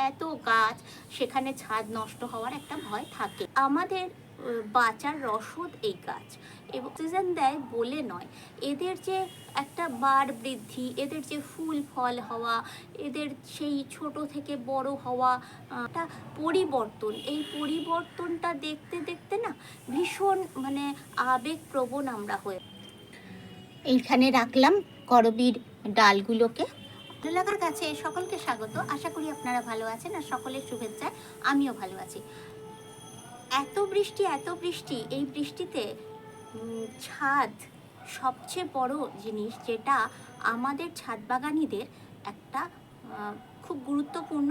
এত গাছ, সেখানে ছাদ নষ্ট হওয়ার একটা ভয় থাকে। আমাদের বাঁচার রসদ এই গাছ, এবং অক্সিজেন দেয় বলে নয়, এদের যে একটা বার বৃদ্ধি, এদের যে ফুল ফল হওয়া, এদের সেই ছোট থেকে বড় হওয়া, একটা পরিবর্তন, এই পরিবর্তনটা দেখতে দেখতে না ভীষণ মানে আবেগপ্রবণ আমরা হয়ে। এইখানে রাখলাম করবীর ডালগুলোকে। ভালোলাগার গাছে সকলকে স্বাগত। আশা করি আপনারা ভালো আছেন আর সকলের শুভেচ্ছায় আমিও ভালো আছি। এত বৃষ্টি, এই বৃষ্টিতে ছাদ সবচেয়ে বড় জিনিস, যেটা আমাদের ছাদ বাগানীদের একটা খুব গুরুত্বপূর্ণ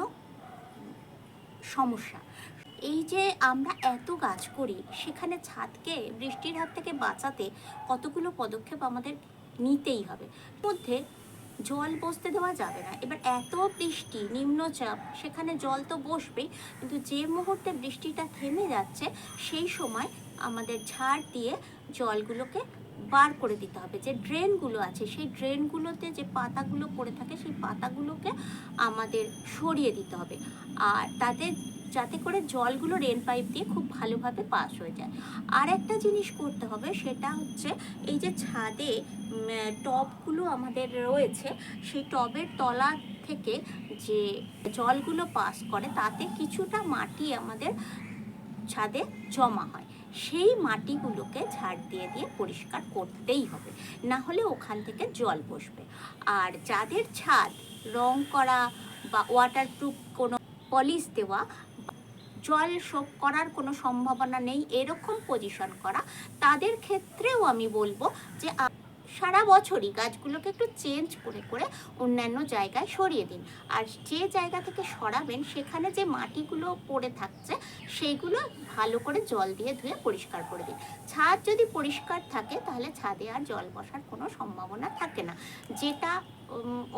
সমস্যা। এই যে আমরা এত গাছ করি, সেখানে ছাদকে বৃষ্টির হাত থেকে বাঁচাতে কতগুলো পদক্ষেপ আমাদের নিতেই হবে। মধ্যে জল বসতে দেওয়া যাবে না। এবার এত বৃষ্টি, নিম্নচাপ, সেখানে জল তো বসবেই, কিন্তু যে মুহূর্তে বৃষ্টিটা থেমে যাচ্ছে সেই সময় আমাদের ঝাড় দিয়ে জলগুলোকে বার করে দিতে হবে। যে ড্রেনগুলো আছে, সেই ড্রেনগুলোতে যে পাতাগুলো পড়ে থাকে, সেই পাতাগুলোকে আমাদের সরিয়ে দিতে হবে, আর তাতে যাতে করে জলগুলো রেন পাইপ দিয়ে খুব ভালোভাবে পাস হয়ে যায়। আর একটা জিনিস করতে হবে, সেটা হচ্ছে এই যে ছাদে টবগুলো আমাদের রয়েছে, সেই টবের তলা থেকে যে জলগুলো পাস করে, তাতে কিছুটা মাটি আমাদের ছাদে জমা হয়। সেই মাটিগুলোকে ঝাড় দিয়ে দিয়ে পরিষ্কার করতেই হবে, না হলে ওখান থেকে জল বসবে। আর যাদের ছাদ রং করা বা ওয়াটারপ্রুফ কোনো পলিশ দেওয়া, জল শোক করার কোনো সম্ভাবনা নেই এরকম পজিশন করা, তাদের ক্ষেত্রেও আমি বলবো যে সারা বছরই গাছগুলোকে একটু চেঞ্জ করে করে অন্যান্য জায়গায় সরিয়ে দিন। আর যে জায়গা থেকে সরাবেন, সেখানে যে মাটিগুলো পড়ে থাকছে, সেইগুলো ভালো করে জল দিয়ে ধুয়ে পরিষ্কার করে দিন। ছাদ যদি পরিষ্কার থাকে, তাহলে ছাদে আর জল বসার কোনো সম্ভাবনা থাকে না, যেটা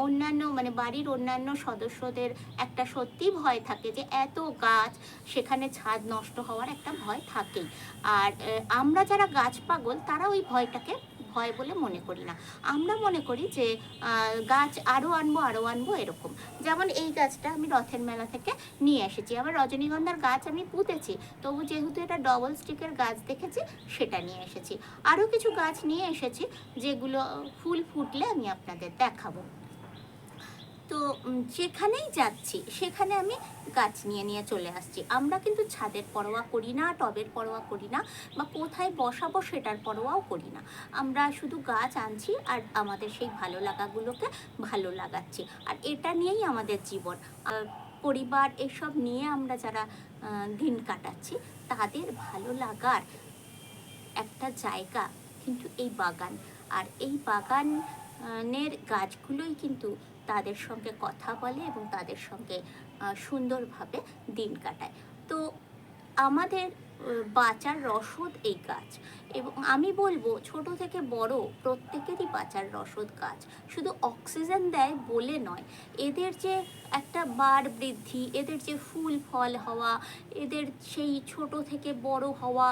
অন্যান্য মানে বাড়ির অন্যান্য সদস্যদের একটা সত্যি ভয় থাকে যে এত গাছ, সেখানে ছাদ নষ্ট হওয়ার একটা ভয় থাকেই। আর আমরা যারা গাছ পাগল, তারা ওই ভয়টাকে ভয় বলে মনে করি না। আমরা মনে করি যে গাছ আরও আনবো এরকম। যেমন এই গাছটা আমি রথের মেলা থেকে নিয়ে এসেছি, আবার রজনীগন্ধার গাছ আমি পুঁতেছি, তবু যেহেতু এটা ডবল স্টিকের গাছ দেখেছি, সেটা নিয়ে এসেছি। আরও কিছু গাছ নিয়ে এসেছি, যেগুলো ফুল ফুটলে আমি আপনাদের দেখাবো। তো যেখানেই যাচ্ছি, সেখানে আমি গাছ নিয়ে নিয়ে চলে আসছি। আমরা কিন্তু ছাদের পরোয়া করি না, টবের পরোয়া করি না, বা কোথায় বসাবো সেটার পরোয়াও করি না। আমরা শুধু গাছ আনছি আর আমাদের সেই ভালো লাগাগুলোকে ভালো লাগাচ্ছি, আর এটা নিয়েই আমাদের জীবন। পরিবার এসব নিয়ে আমরা যারা দিন কাটাচ্ছি, তাদের ভালো লাগার একটা জায়গা কিন্তু এই বাগান। আর এই বাগানের গাছগুলোই কিন্তু তাদের সঙ্গে কথা বলে এবং তাদের সঙ্গে সুন্দরভাবে দিন কাটায়। তো আমাদের বাঁচার রসদ এই গাছ, এবং আমি বলবো ছোট থেকে বড় প্রত্যেকেরই বাঁচার রসদ গাছ। শুধু অক্সিজেন দেয় বলে নয়, এদের যে একটা বার বৃদ্ধি, এদের যে ফুল ফল হওয়া, এদের সেই ছোট থেকে বড় হওয়া,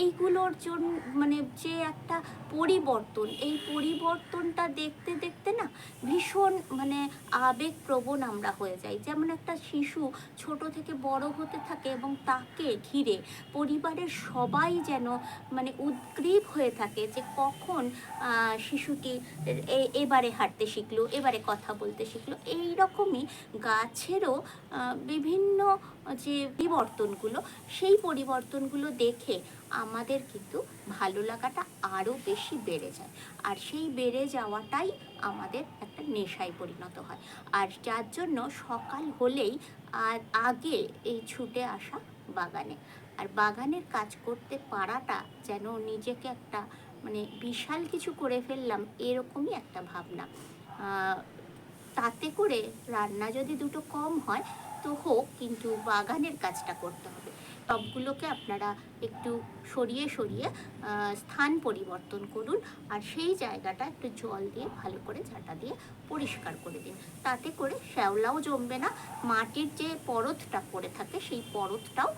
এইগুলোর জন্য মানে যে একটা পরিবর্তন, এই পরিবর্তনটা দেখতে দেখতে না ভীষণ মানে আবেগপ্রবণ আমরা হয়ে যাই। যেমন একটা শিশু ছোট থেকে বড় হতে থাকে, এবং তাকে ঘিরে পরিবারের সবাই যেন মানে উদ্গ্রীব হয়ে থাকে যে কখন শিশুটি এবারে হাঁটতে শিখলো, এবারে কথা বলতে শিখলো। এই রকমই গাছেরও বিভিন্ন যে পরিবর্তনগুলো, সেই পরিবর্তনগুলো দেখে আমাদের কিন্তু ভালো লাগাটা আরও বেশি বেড়ে যায়, আর সেই বেড়ে যাওয়াটাই আমাদের একটা নেশায় পরিণত হয়। আর যার জন্য সকাল হলেই আগে এই ছুটে আসা বাগানে, আর বাগানের কাজ করতে পারাটা যেন নিজেকে একটা মানে বিশাল কিছু করে ফেললাম এরকমই একটা ভাবনা। তাতে করে রান্না যদি দুটো কম হয় তো হোক, কিন্তু বাগানের কাজটা করতে হবে। টবগুলোকে আপনারা একটু সরিয়ে সরিয়ে স্থান পরিবর্তন করুন, আর সেই জায়গাটা একটু জল দিয়ে ভালো করে ঝাঁটা দিয়ে পরিষ্কার করে দিন। তাতে করে শ্যাওলাও জমবে না, মাটির যে পরতটা পড়ে থাকে, সেই পরতটাও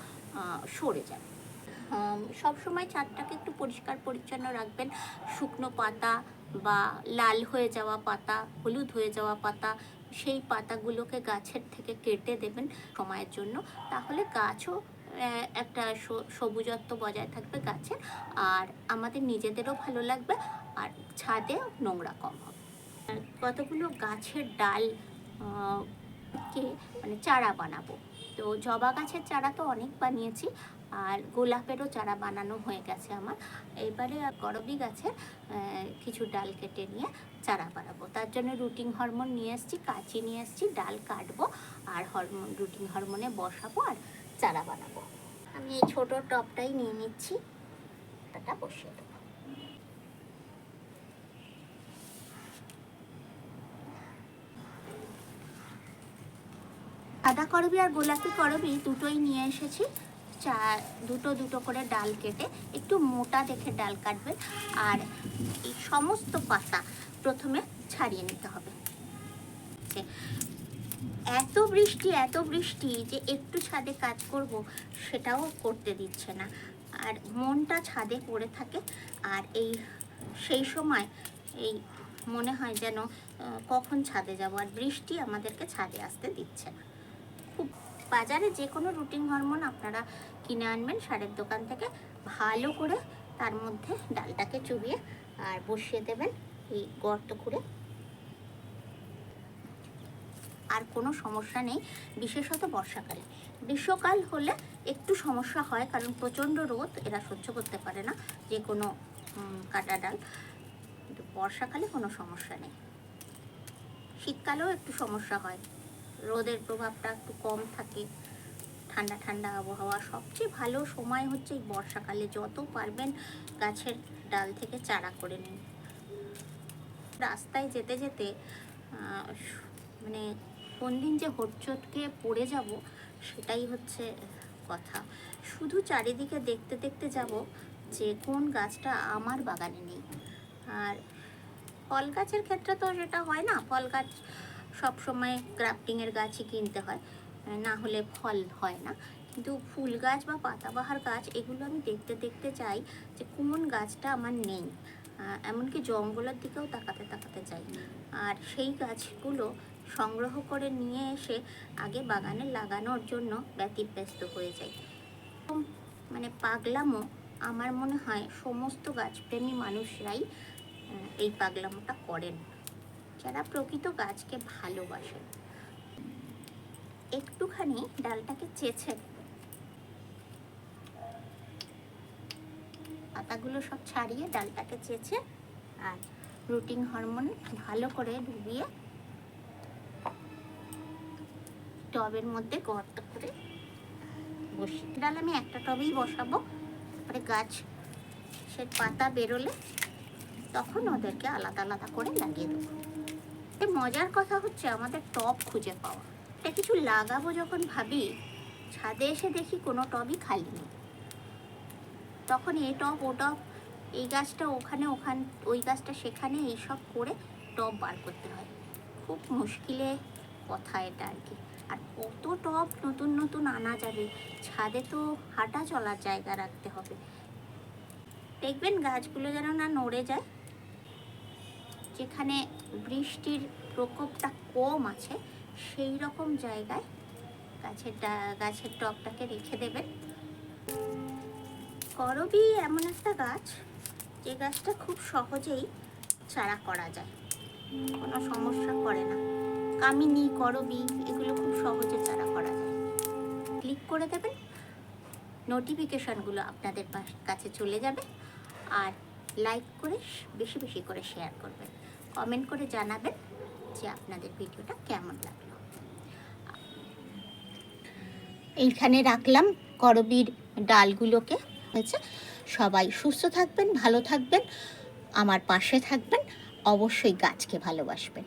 সরে যায়। সবসময় ছাদটাকে একটু পরিষ্কার পরিচ্ছন্ন রাখবেন। শুকনো পাতা বা লাল হয়ে যাওয়া পাতা, হলুদ হয়ে যাওয়া পাতা, সেই পাতাগুলোকে গাছের থেকে কেটে দেবেন সময়ের জন্য, তাহলে গাছও একটা সবুজত্ব বজায় থাকবে গাছের, আর আমাদের নিজেদেরও ভালো লাগবে, আর ছাদে নোংরা কম হবে। কতগুলো গাছের ডাল কে মানে চারা বানাবো। তো জবা গাছের চারা তো অনেক বানিয়েছি, আর গোলাপেরও চারা বানানো হয়ে গেছে আমার। এবারে করবী গাছের কিছু ডাল কেটে নিয়ে চারা বানাবো। তার জন্য রুটিং হরমোন নিয়ে এসেছি, কাঁচি নিয়ে এসেছি, ডাল কাটবো আর রুটিং হরমোনে বসাবো আর চারা বানাবো। আমি এই ছোটো টবটাই নিয়ে নিচ্ছি, এটা বসিয়ে দেবো। সাদা করবী আর গোলাপি করবী দুটোই নিয়ে এসেছি। দুটো করে ডাল কেটে, একটু মোটা দেখে ডাল কাটবেন, আর এই সমস্ত পাতা প্রথমে ছাড়িয়ে নিতে হবে। এত বৃষ্টি যে একটু ছাদে কাজ করব সেটাও করতে দিচ্ছে না, আর মনটা ছাদে পড়ে থাকে। আর সেই সময় এই মনে হয় যেন কখন ছাদে যাব, আর বৃষ্টি আমাদেরকে ছাদে আসতে দিচ্ছে না। খুব বাজারে যে কোনো রুটিন হরমোন আপনারা কিনে আনবেন সারের দোকান থেকে, ভালো করে তার মধ্যে ডালটাকে চুবিয়ে আর বসিয়ে দেবেন এই গর্ত করে। আর কোনো সমস্যা নেই, বিশেষত বর্ষাকালে। গ্রীষ্মকাল হলে একটু সমস্যা হয়, কারণ প্রচণ্ড রোদ এরা সহ্য করতে পারে না যে কোনো কাটা ডাল। কিন্তু বর্ষাকালে কোনো সমস্যা নেই। শীতকালেও একটু সমস্যা হয়, রোদের প্রভাবটা একটু কম থাকে, ঠান্ডা ঠান্ডা আবহাওয়া। সবচেয়ে ভালো সময় হচ্ছে এই বর্ষাকালে, যত পারবেন গাছের ডাল থেকে চারা করে নিন। রাস্তায় যেতে যেতে মানে কোন দিন যে হোঁচটকে পড়ে যাব সেটাই হচ্ছে কথা। শুধু চারিদিকে দেখতে দেখতে যাব যে কোন গাছটা আমার বাগানে নেই। আর ফল গাছের ক্ষেত্রে তো সেটা হয় না, ফল গাছ সবসময় গ্রাফটিংয়ের গাছই কিনতে হয়, না হলে ফল হয় না। কিন্তু ফুল গাছ বা পাতাবাহার গাছ এগুলো আমি দেখতে দেখতে চাই যে কোন গাছটা আমার নেই। এমনকি জঙ্গলের দিকেও তাকাতে তাকাতে চাই, আর সেই গাছগুলো সংগ্রহ করে নিয়ে এসে আগে বাগানে লাগানোর জন্য ব্যতিব্যস্ত হয়ে যাই। মানে পাগলামো আমার মনে হয় সমস্ত গাছপ্রেমী মানুষরাই এই পাগলামোটা করেন, যারা প্রকৃত গাছকে ভালোবাসেন। একটুখানি ডালটাকে চেঁচে পাতাগুলো সব ছাড়িয়ে ডালটাকে চেঁচে আর রুটিং হরমোন ভালো করে ডুবিয়ে টবের মধ্যে গর্ত করে বসি। ডাল আমি একটা টবেই বসাবো, তারপরে গাছ সে পাতা বেরোলে তখন ওদেরকে আলাদা আলাদা করে লাগিয়ে দেবো। মজার কথা হচ্ছে আমাদের টব খুঁজে পাওয়া। এটা কিছু লাগাবো যখন ভাবি, ছাদে এসে দেখি কোনো টবই খালি নেই। তখন এই টব ও টব, এই গাছটা ওখানে, ওই গাছটা সেখানে, এইসব করে টব বার করতে হয়। খুব মুশকিলে কথা এটা আর কি। আর কত টব নতুন নতুন আনা যাবে, ছাদে তো হাঁটা চলার জায়গা রাখতে হবে। দেখবেন গাছগুলো যেন না নড়ে যায়। যেখানে বৃষ্টির প্রকোপটা কম আছে সেই রকম জায়গায় গাছের টবটাকে রেখে দেবেন। করবী এমন একটা গাছ যে গাছটা খুব সহজেই চারা করা যায়, কোনো সমস্যা করে না। কামিনী, করবী এগুলো খুব সহজে চারা করা যায়। ক্লিক করে দেবেন, নোটিফিকেশানগুলো আপনাদের কাছে চলে যাবে। আর লাইক করে বেশি বেশি করে শেয়ার করবেন, কমেন্ট করে জানাবেন যে আপনাদের ভিডিওটা কেমন লাগলো। এইখানে রাখলাম করবীর ডালগুলোকে। হয়েছে, সবাই সুস্থ থাকবেন, ভালো থাকবেন, আমার পাশে থাকবেন, অবশ্যই গাছকে ভালোবাসবেন।